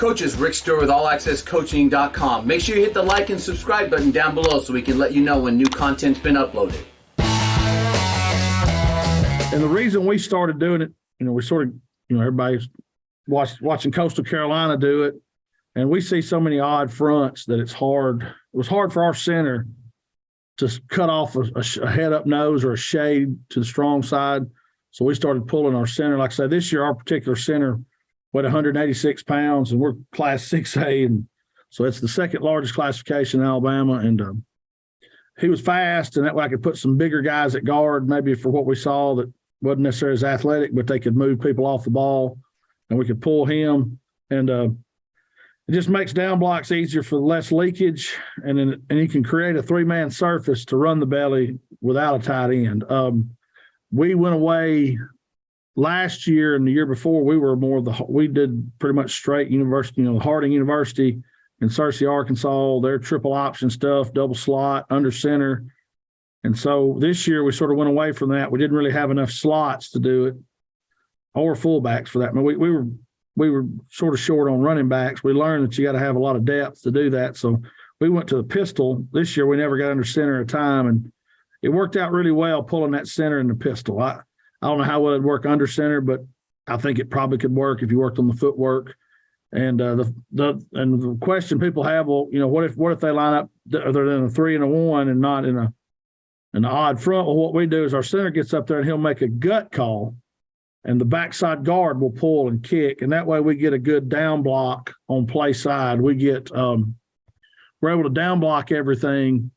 Coaches, Rick Stewart with AllAccessCoaching.com. Make sure you hit the like and subscribe button down below so we can let you know when new content's been uploaded. And the reason we started doing it, we sort of, everybody's watching Coastal Carolina do it, and we see so many odd fronts that it's hard. It was hard for our center to cut off a head-up nose or a shade to the strong side. So we started pulling our center. Like I said, this year our particular center weighed 186 pounds, and we're Class 6A, and so it's the second largest classification in Alabama. And he was fast, and that way I could put some bigger guys at guard, maybe for what we saw that wasn't necessarily as athletic, but they could move people off the ball, and we could pull him. And it just makes down blocks easier for less leakage, and you can create a three-man surface to run the belly without a tight end. We went away last year and the year before. We did pretty much straight university, Harding University in Searcy, Arkansas, their triple option stuff, double slot, under center. And so this year we sort of went away from that. We didn't really have enough slots to do it, or fullbacks for that. I mean, we were sort of short on running backs. We learned that you got to have a lot of depth to do that. So we went to the pistol. This year we never got under center at a time, and it worked out really well pulling that center in the pistol. I don't know how well it'd work under center, but I think it probably could work if you worked on the footwork. And the question people have, well, what if they line up other than a 3 and a 1 and not in an odd front? Well, what we do is our center gets up there and he'll make a gut call, and the backside guard will pull and kick, and that way we get a good down block on play side. We're able to down block everything,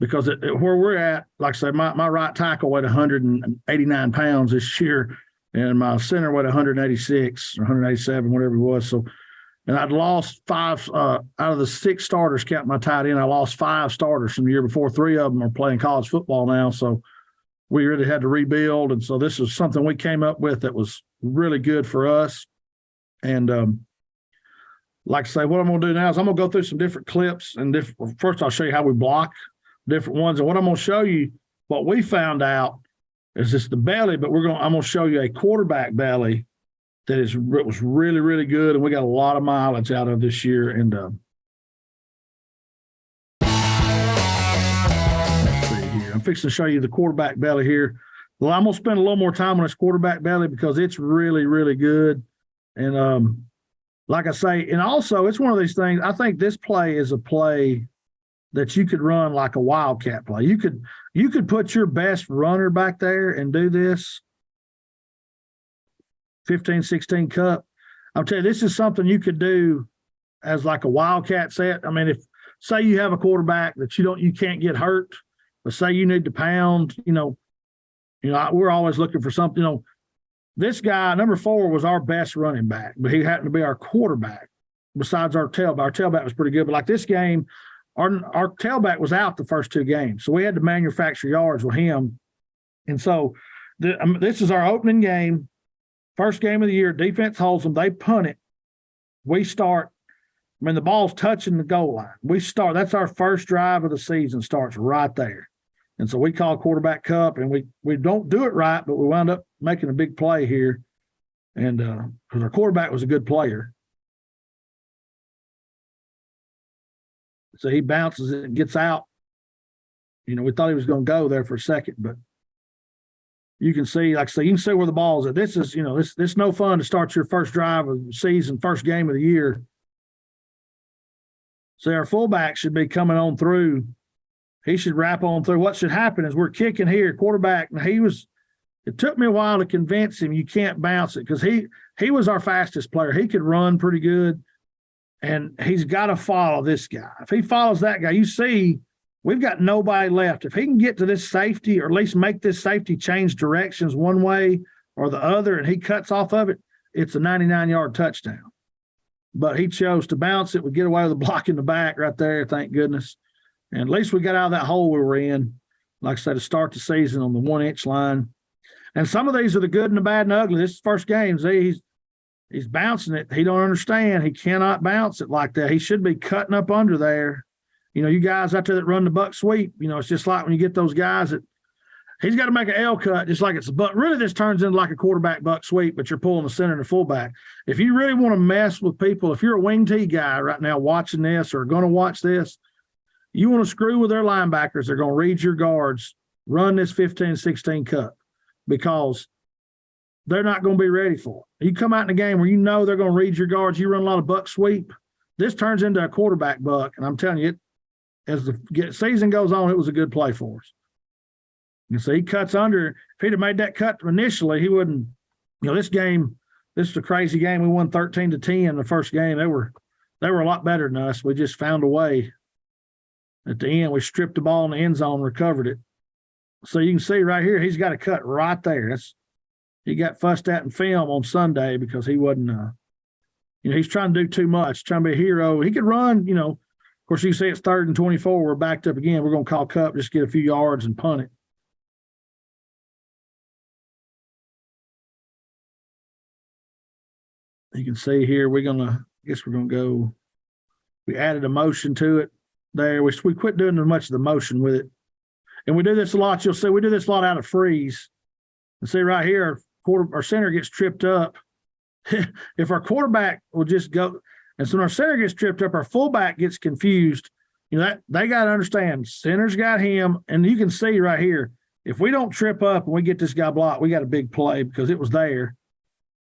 because where we're at, like I say, my right tackle weighed 189 pounds this year, and my center weighed 186 or 187, whatever it was. So, and I'd lost 5 out of the 6 starters, counting my tight end. I lost 5 starters from the year before. 3 of them are playing college football now. So we really had to rebuild. And so this is something we came up with that was really good for us. And like I say, what I'm going to do now is I'm going to go through some different clips. And first I'll show you how we block different ones. And what I'm going to show you, what we found out is just the belly, but I'm going to show you a quarterback belly that was really, really good, and we got a lot of mileage out of this year. And let's see here. I'm fixing to show you the quarterback belly here. Well, I'm going to spend a little more time on this quarterback belly because it's really, really good. And like I say, and also it's one of these things. I think this play is a play that you could run like a wildcat play. You could put your best runner back there and do this 15-16 cup. I'll tell you, this is something you could do as like a wildcat set. I mean, if say you have a quarterback that you can't get hurt, but say you need to pound, we're always looking for something. This guy, number 4, was our best running back, but he happened to be our quarterback besides our tailback. Our tailback was pretty good, but like this game, our tailback was out the first 2 games, so we had to manufacture yards with him. And so this is our opening game, first game of the year. Defense holds them. They punt it. We start. The ball's touching the goal line. We start. That's our first drive of the season, starts right there. And so we call quarterback cup, and we don't do it right, but we wound up making a big play here. And because our quarterback was a good player. So he bounces it and gets out. We thought he was going to go there for a second, but you can see, like I say, you can see where the ball's at. This is, this no fun to start your first drive of the season, first game of the year. So our fullback should be coming on through. He should wrap on through. What should happen is we're kicking here, quarterback. It took me a while to convince him you can't bounce it, because he was our fastest player. He could run pretty good. And he's got to follow this guy. If he follows that guy, you see we've got nobody left. If he can get to this safety, or at least make this safety change directions one way or the other, and he cuts off of it, it's a 99-yard touchdown. But he chose to bounce it. We get away with a block in the back right there, thank goodness. And at least we got out of that hole we were in, like I said, to start the season on the 1-inch line. And some of these are the good and the bad and ugly. This is first game. He's bouncing it. He don't understand. He cannot bounce it like that. He should be cutting up under there. You guys out there that run the buck sweep, it's just like when you get those guys that He's got to make an L cut just like it's a buck. Really, this turns into like a quarterback buck sweep, but you're pulling the center and the fullback. If you really want to mess with people, if you're a wing T guy right now watching this or going to watch this, you want to screw with their linebackers. They're going to read your guards, run this 15-16 cut because they're not going to be ready for it. You come out in a game where you know they're going to read your guards, you run a lot of buck sweep, this turns into a quarterback buck. And I'm telling you, as the season goes on, it was a good play for us. You see, he cuts under. If he'd have made that cut initially, he wouldn't. This game, this is a crazy game. We won 13-10 the first game. They were a lot better than us. We just found a way. At the end, we stripped the ball in the end zone, recovered it. So you can see right here, he's got a cut right there. He got fussed at in film on Sunday because he wasn't. He's trying to do too much, trying to be a hero. He could run. Of course, you can see it's 3rd and 24. We're backed up again. We're going to call Cup, just get a few yards and punt it. You can see here, we're going to go, we added a motion to it there. We quit doing much of the motion with it. And we do this a lot. You'll see we do this a lot out of freeze. And see right here, our center gets tripped up. If our quarterback will just go, and so when our center gets tripped up, our fullback gets confused. That they got to understand, center's got him. And you can see right here, if we don't trip up and we get this guy blocked, we got a big play because it was there.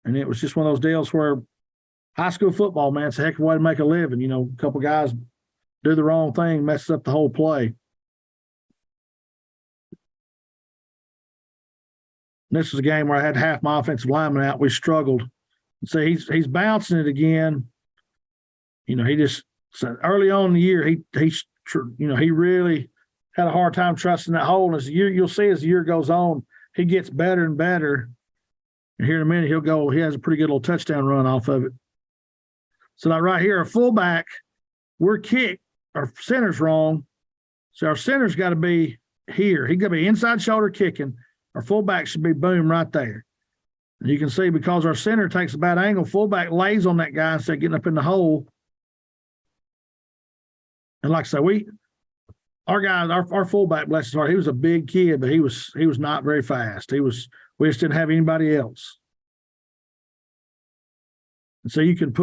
And it was just one of those deals where high school football, man, it's a heck of a way to make a living. A couple guys do the wrong thing, messes up the whole play. This was a game where I had half my offensive lineman out. We struggled. See, he's bouncing it again. He just early on in the year, he really had a hard time trusting that hole. And as the year, you'll see as the year goes on, he gets better and better. And here in a minute, he has a pretty good little touchdown run off of it. So now right here, our fullback, we're kicked. Our center's wrong. So our center's got to be here. He's got to be inside shoulder kicking. Our fullback should be boom right there. And you can see because our center takes a bad angle, fullback lays on that guy instead of getting up in the hole. And like I say, our fullback, bless his heart, he was a big kid, but he was not very fast. We just didn't have anybody else. And so you can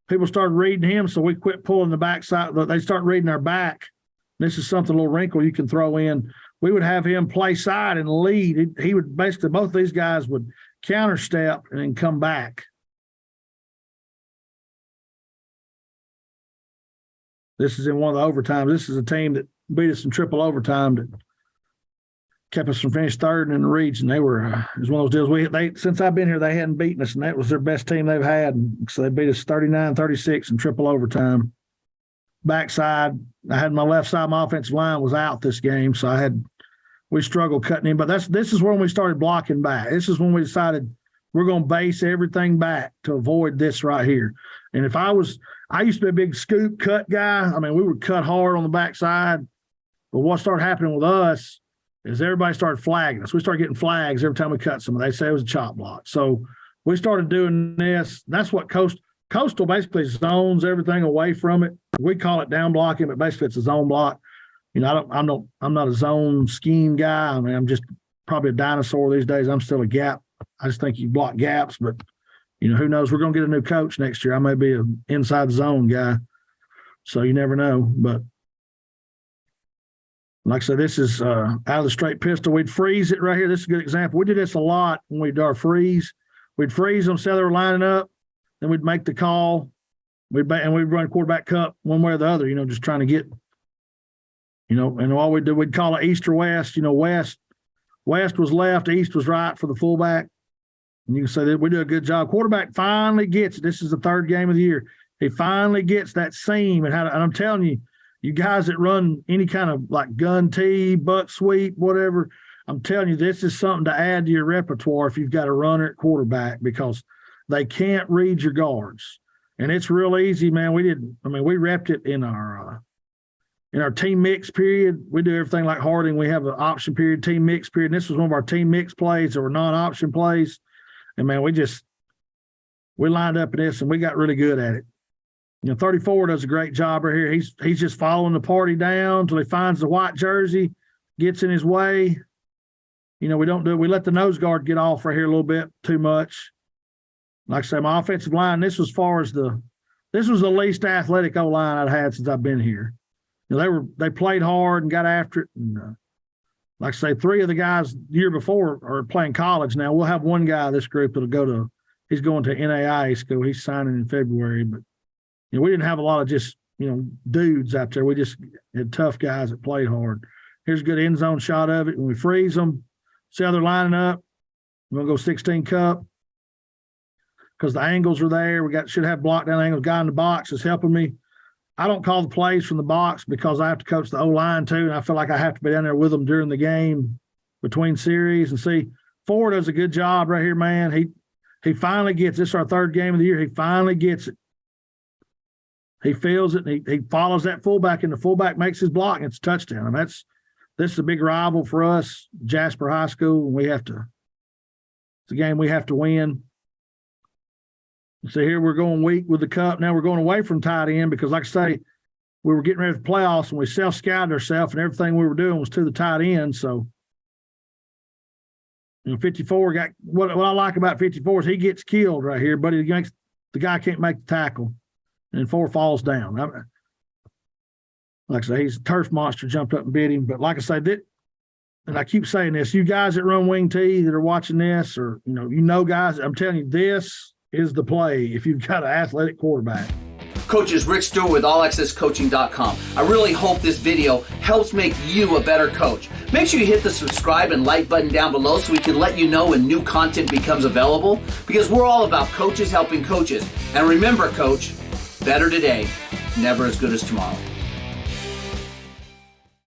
people started reading him, so we quit pulling the backside. They start reading our back. This is something, a little wrinkle you can throw in. We would have him play side and lead. He would basically, both of these guys would counter step and then come back. This is in one of the overtimes. This is a team that beat us in triple overtime that kept us from finishing 3rd in the region. It was one of those deals. Since I've been here, they hadn't beaten us, and that was their best team they've had. And so they beat us 39-36 in triple overtime. Backside, I had my left side, my offensive line was out this game, so we struggled cutting in. But this is when we started blocking back. This is when we decided we're going to base everything back to avoid this right here. And I used to be a big scoop cut guy. I mean, we would cut hard on the backside. But what started happening with us is everybody started flagging us. We started getting flags every time we cut something. They say it was a chop block. So we started doing this. That's what Coastal basically zones everything away from it. We call it down blocking, but basically it's a zone block. I'm not a zone scheme guy. I mean, I'm just probably a dinosaur these days. I'm still a gap. I just think you block gaps, but who knows? We're going to get a new coach next year. I may be an inside zone guy, so you never know. But like I said, this is out of the straight pistol. We'd freeze it right here. This is a good example. We did this a lot when we did our freeze. We'd freeze them, so they were lining up. Then we'd make the call. We'd run quarterback cut one way or the other, just trying to get, and all we'd do, we'd call it east or west. West was left, east was right for the fullback. And you can say that we do a good job. Quarterback finally gets it. This is the 3rd game of the year. He finally gets that seam and I'm telling you, you guys that run any kind of like gun tee, buck sweep, whatever, I'm telling you, this is something to add to your repertoire if you've got a runner at quarterback because they can't read your guards. And it's real easy, man. We repped it in our team mix period. We do everything like Harding. We have an option period, team mix period. And this was one of our team mix plays that were non-option plays. And, man, we lined up in this, and we got really good at it. 34 does a great job right here. He's just following the party down until he finds the white jersey, gets in his way. we let the nose guard get off right here a little bit too much. Like I say, my offensive line, this was the least athletic O-line I'd had since I've been here. They played hard and got after it. And like I say, 3 of the guys the year before are playing college now. We'll have one guy of this group that'll he's going to NAIA school. He's signing in February. But we didn't have a lot of just dudes out there. We just had tough guys that played hard. Here's a good end zone shot of it. When we freeze them, see how they're lining up. We're gonna go 16 cup because the angles are there. Should have block down angles. Guy in the box is helping me. I don't call the plays from the box because I have to coach the O-line too, and I feel like I have to be down there with them during the game between series. And see, Ford does a good job right here, man. He finally gets this. Is our 3rd game of the year. He finally gets it. He feels it. And he follows that fullback, and the fullback makes his block, and it's a touchdown. And this is a big rival for us, Jasper High School, and it's a game we have to win. So here we're going weak with the cup. Now we're going away from tight end because, like I say, we were getting ready for the playoffs and we self-scouted ourselves, and everything we were doing was to the tight end. So, 54 got what I like about 54 is he gets killed right here, but the guy can't make the tackle, and 4 falls down. Like I say, he's a turf monster, jumped up and bit him. But like I say, and I keep saying this, you guys that run wing T that are watching this, or guys, I'm telling you, this is the play if you've got an athletic quarterback. Coaches, Rick Stewart with allaccesscoaching.com. I really hope this video helps make you a better coach. Make sure you hit the subscribe and like button down below so we can let you know when new content becomes available, because we're all about coaches helping coaches. And remember, coach, better today, never as good as tomorrow.